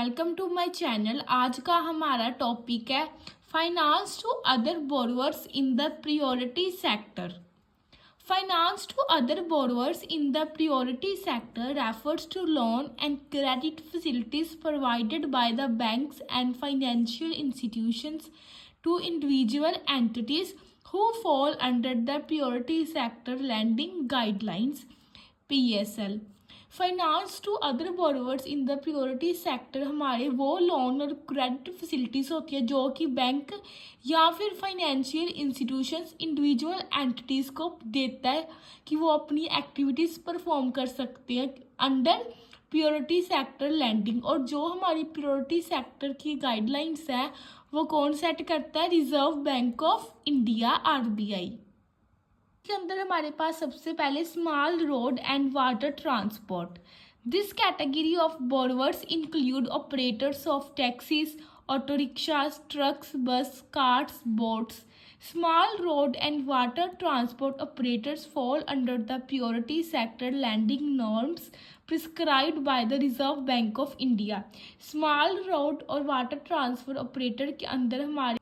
Welcome to my channel. आज का हमारा टॉपिक है finance to other borrowers in the priority sector. Finance to other borrowers in the priority sector refers to loan and credit facilities provided by the banks and financial institutions to individual entities who fall under the priority sector lending guidelines PSL। Finance to other borrowers in the priority sector हमारे वो loan और credit facilities होती है जो कि bank या फिर financial institutions individual entities को देता है कि वो अपनी एक्टिविटीज़ परफॉर्म कर सकते हैं अंडर प्रायोरिटी सेक्टर लैंडिंग। और जो हमारी प्रायोरिटी सेक्टर की गाइडलाइंस है वो कौन सेट करता है? Reserve bank of India RBI के अंदर हमारे पास सबसे पहले small road and water transport. This category of borrowers include operators of taxis, auto rickshaws, trucks, bus, cars, boats. Small road and water transport operators fall under the priority sector lending norms prescribed by the Reserve Bank of India। Small road और water transport operator के अंदर हमारे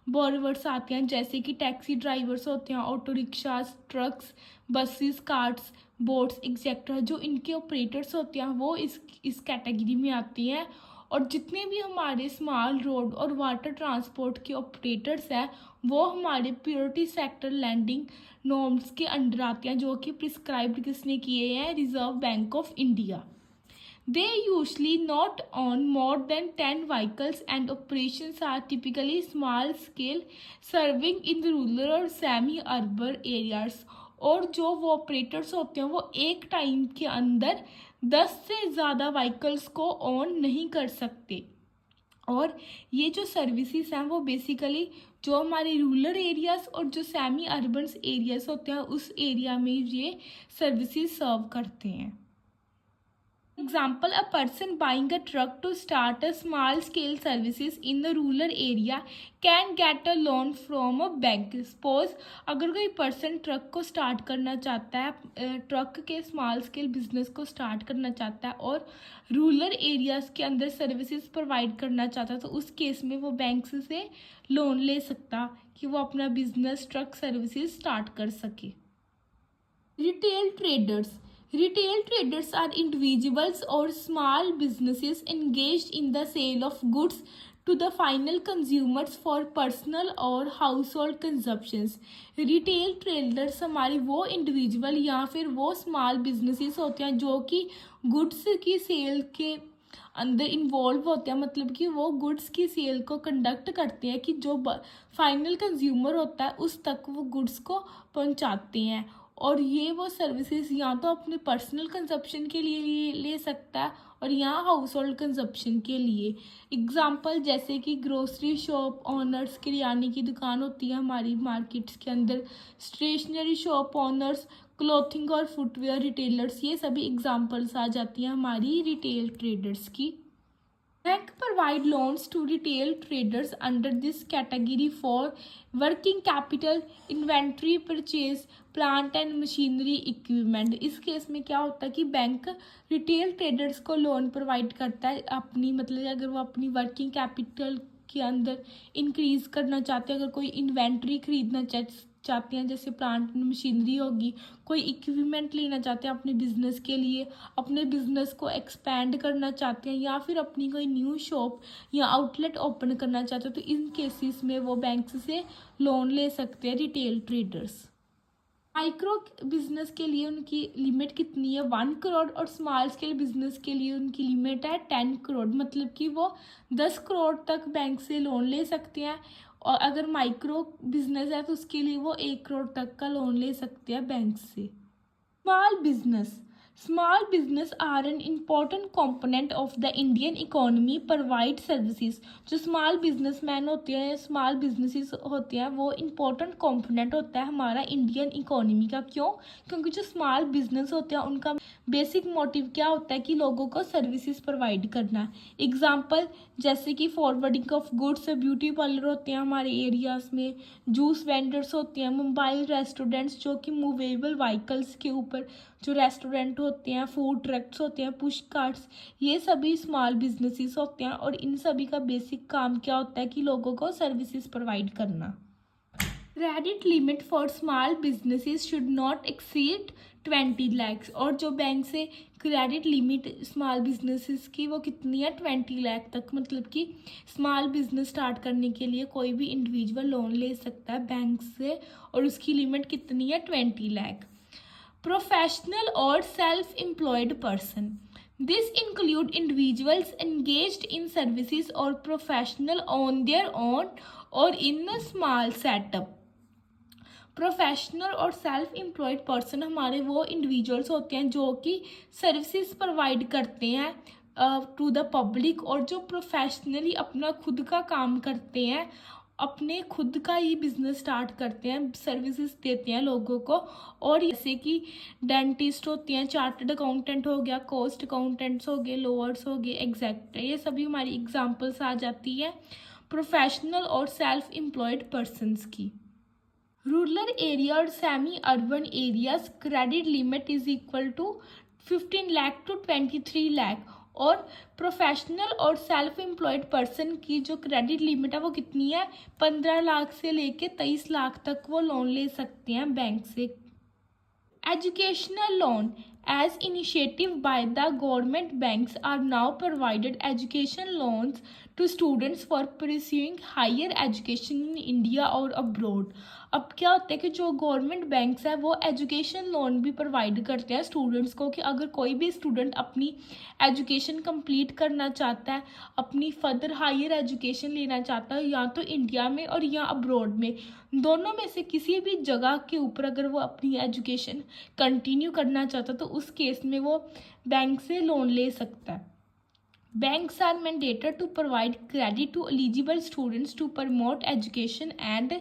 borrowers आते हैं जैसे कि taxi drivers होते हैं, auto rickshaws, trucks, buses, cars, boats etcetera. जो इनके ऑपरेटर्स होते हैं वो इस कैटेगरी में आते हैं। और जितने भी हमारे स्मॉल रोड और वाटर ट्रांसपोर्ट के ऑपरेटर्स हैं वो हमारे प्रायोरिटी सेक्टर लैंडिंग नॉर्म्स के अंडर आते हैं जो कि प्रिस्क्राइब्ड किसने किए हैं? Reserve bank of India. They usually not own more than 10 vehicles and operations are typically small scale, serving in the rural और semi-urban areas। और जो वो ऑपरेटर्स होते हैं वो एक टाइम के अंदर 10 से ज़्यादा व्हीकल्स को ऑन नहीं कर सकते। और ये जो सर्विसेज हैं वो बेसिकली जो हमारे रूरल एरियाज़ और जो सेमी अर्बन एरियाज़ होते हैं उस एरिया में ये सर्विसेज सर्व करते हैं। Example, a person buying a truck to start a small scale services in the rural area can get a loan from a bank। Suppose अगर कोई पर्सन ट्रक को स्टार्ट करना चाहता है, ट्रक के स्मॉल स्केल बिजनेस को start करना चाहता है और रूरल एरियाज़ के अंदर सर्विसेज प्रोवाइड करना चाहता है तो उस केस में वो बैंक से लोन ले सकता कि वो अपना बिजनेस ट्रक सर्विसेज स्टार्ट कर सके। Retail traders. Retail traders are individuals or small businesses engaged in the sale of goods to the final consumers for personal और household consumptions। Retail traders हमारे वो individual या फिर वो small businesses होते हैं जो कि goods की सेल के अंदर इन्वॉल्व होते हैं, मतलब कि वो गुड्स की सेल को कंडक्ट करते हैं कि जो फाइनल कंज्यूमर होता है उस तक वो गुड्स को पहुंचाते हैं। और ये वो सर्विसेज या तो अपने पर्सनल कंजप्शन के लिए ले सकता है और यहाँ हाउस होल्ड कंजप्शन के लिए। एग्जांपल जैसे कि ग्रोसरी शॉप ऑनर्स, किराने की दुकान होती है हमारी मार्केट्स के अंदर, स्टेशनरी शॉप ऑनर्स, क्लॉथिंग और फुटवेयर रिटेलर्स, ये सभी एग्जांपल्स आ जाती हैं हमारी रिटेल ट्रेडर्स की। Bank provide loans to retail traders under this category for working capital, inventory purchase, plant and machinery equipment. इस केस में क्या होता है कि बैंक रिटेल ट्रेडर्स को लोन प्रोवाइड करता है अपनी, मतलब अगर वो अपनी वर्किंग कैपिटल के अंदर इंक्रीज करना चाहते हैं, अगर कोई इन्वेंट्री खरीदना चाहते हैं जैसे प्लांट मशीनरी होगी, कोई इक्विपमेंट लेना चाहते हैं अपने बिजनेस के लिए, अपने बिजनेस को एक्सपैंड करना चाहते हैं या फिर अपनी कोई न्यू शॉप या आउटलेट ओपन करना चाहते हैं तो इन केसेस में वो बैंक से लोन ले सकते हैं रिटेल ट्रेडर्स। माइक्रो बिजनेस के लिए उनकी लिमिट कितनी है? 1 करोड़ और स्मॉल स्केल बिजनेस के लिए उनकी लिमिट है 10 करोड़, मतलब कि वो 10 करोड़ तक बैंक से लोन ले सकते हैं। और अगर माइक्रो बिजनेस है तो उसके लिए वो 1 करोड़ तक का लोन ले सकते हैं बैंक से। Small business are an important component of the Indian economy, provide services। जो स्मॉल बिजनेसमैन होते हैं, स्मॉल बिजनेसेस होते हैं, वो इम्पोर्टेंट कंपोनेंट होता है हमारा इंडियन इकोनॉमी का। क्यों? क्योंकि जो स्मॉल बिजनेस होते हैं उनका बेसिक मोटिव क्या होता है कि लोगों को सर्विसेज प्रोवाइड करना। एग्जांपल जैसे कि forwarding of goods, beauty parlour होते हैं हमारे एरियाज़ में, जूस वेंडर्स होते हैं, मोबाइल रेस्टोरेंट्स जो कि मूवेबल व्हीकल्स के ऊपर जो रेस्टोरेंट होते हैं, फूड ट्रक्स होते हैं, पुश कार्ट्स, ये सभी स्मॉल बिजनेसेस होते हैं और इन सभी का बेसिक काम क्या होता है कि लोगों को सर्विसेज प्रोवाइड करना। Credit limit for small businesses should not exceed 20 lakh. और जो बैंक से क्रेडिट लिमिट स्मॉल बिजनेसेस की वो कितनी है, 20 लाख तक। मतलब कि स्मॉल बिजनेस स्टार्ट करने के लिए कोई भी इंडिविजुअल लोन ले सकता है बैंक से और उसकी लिमिट कितनी है, 20 लाख। प्रोफेशनल और self employed person, this include individuals engaged in services or professional on their own or in a small setup। Professional और सेल्फ एम्प्लॉयड पर्सन हमारे वो इंडिविजुअल्स होते हैं जो कि सर्विसेज प्रोवाइड करते हैं टू द पब्लिक, और जो प्रोफेशनली अपना खुद का काम करते हैं, अपने खुद का ही बिजनेस स्टार्ट करते हैं, सर्विसेज देते हैं लोगों को। और जैसे कि डेंटिस्ट होते हैं, चार्टर्ड अकाउंटेंट हो गया, कॉस्ट अकाउंटेंट्स हो गए, लोअर्स हो गए, एग्जैक्ट, ये सभी हमारी एग्जांपल्स आ जाती है प्रोफेशनल और सेल्फ एम्प्लॉयड पर्सनस की। रूरल एरिया और semi urban areas credit limit is equal to 15 lakh to 23 lakh. और प्रोफेशनल और सेल्फ एम्प्लॉयड पर्सन की जो क्रेडिट लिमिट है वो कितनी है, 15 लाख से लेके 23 लाख तक वो लोन ले सकते हैं बैंक से। Educational loan as initiative by the government, banks are now provided education loans to students for pursuing higher education in India or abroad। अब क्या होता है कि जो गवर्नमेंट बैंक्स है वो एजुकेशन लोन भी प्रोवाइड करते हैं स्टूडेंट्स को, कि अगर कोई भी स्टूडेंट अपनी एजुकेशन कंप्लीट करना चाहता है, अपनी फर्दर हायर एजुकेशन लेना चाहता है, या तो इंडिया में और या अब्रॉड में, दोनों में से किसी भी जगह के ऊपर अगर वो अपनी एजुकेशन कंटिन्यू करना चाहता है तो उस केस में वो बैंक से लोन ले सकता है। Banks are mandated to provide credit to eligible students to promote education and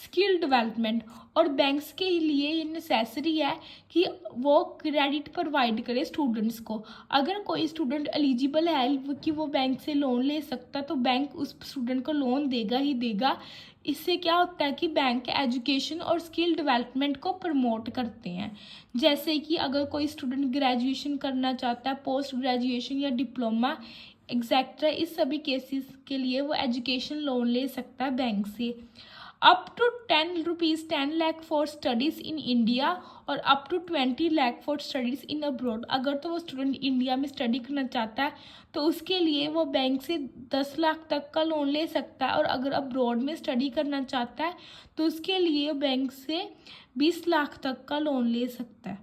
skill development। और बैंक्स के लिए ये नेसेसरी है कि वो क्रेडिट प्रोवाइड करे स्टूडेंट्स को। अगर कोई स्टूडेंट एलिजिबल है कि वो बैंक से लोन ले सकता, तो बैंक उस स्टूडेंट को लोन देगा ही देगा। इससे क्या होता है कि बैंक एजुकेशन और स्किल डेवलपमेंट को प्रमोट करते हैं। जैसे कि अगर कोई स्टूडेंट ग्रेजुएशन करना चाहता है, पोस्ट ग्रेजुएशन या डिप्लोमा एग्जैक्ट्रा, इस सभी केसेस के लिए वो एजुकेशन लोन ले सकता है बैंक से। Up to 10 lakh for studies in India और up to 20 lakh for studies in abroad. अगर तो वो स्टूडेंट इंडिया में स्टडी करना चाहता है तो उसके लिए वो बैंक से 10 लाख तक का लोन ले सकता है, और अगर अब्रॉड में स्टडी करना चाहता है तो उसके लिए बैंक से 20 लाख तक का लोन ले सकता है।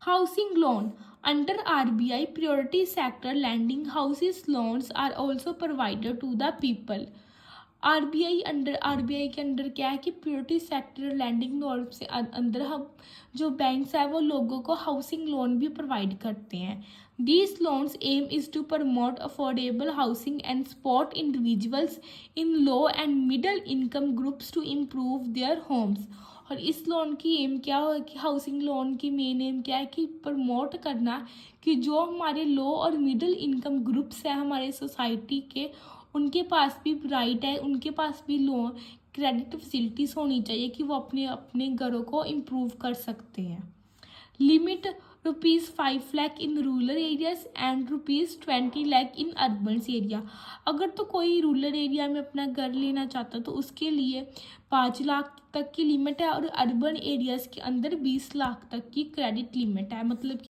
Housing loan under RBI priority sector lending, houses loans are also provided to the people। RBI के अंडर क्या है कि प्योरिटी सेक्टर लैंडिंग नॉर्म से अंदर हम जो बैंक्स है वो लोगों को हाउसिंग लोन भी प्रोवाइड करते हैं। These loans aim is to promote affordable housing and support individuals in low and middle income groups to improve their homes। और इस लोन की एम क्या हो कि हाउसिंग लोन की मेन एम क्या है कि प्रमोट करना कि जो हमारे लो और मिडिल इनकम ग्रुप्स हैं हमारे सोसाइटी के, उनके पास भी राइट है, उनके पास भी लोन क्रेडिट फैसिलिटीज़ होनी चाहिए कि वो अपने अपने घरों को इम्प्रूव कर सकते हैं। Limit ₹5 lakh in rural areas and ₹20 lakh in urban area. अगर तो कोई रूरल एरिया में अपना घर लेना चाहता तो उसके लिए 5 लाख तक की लिमिट है, और अर्बन एरियाज़ के अंदर 20 लाख तक की क्रेडिट लिमिट है। मतलब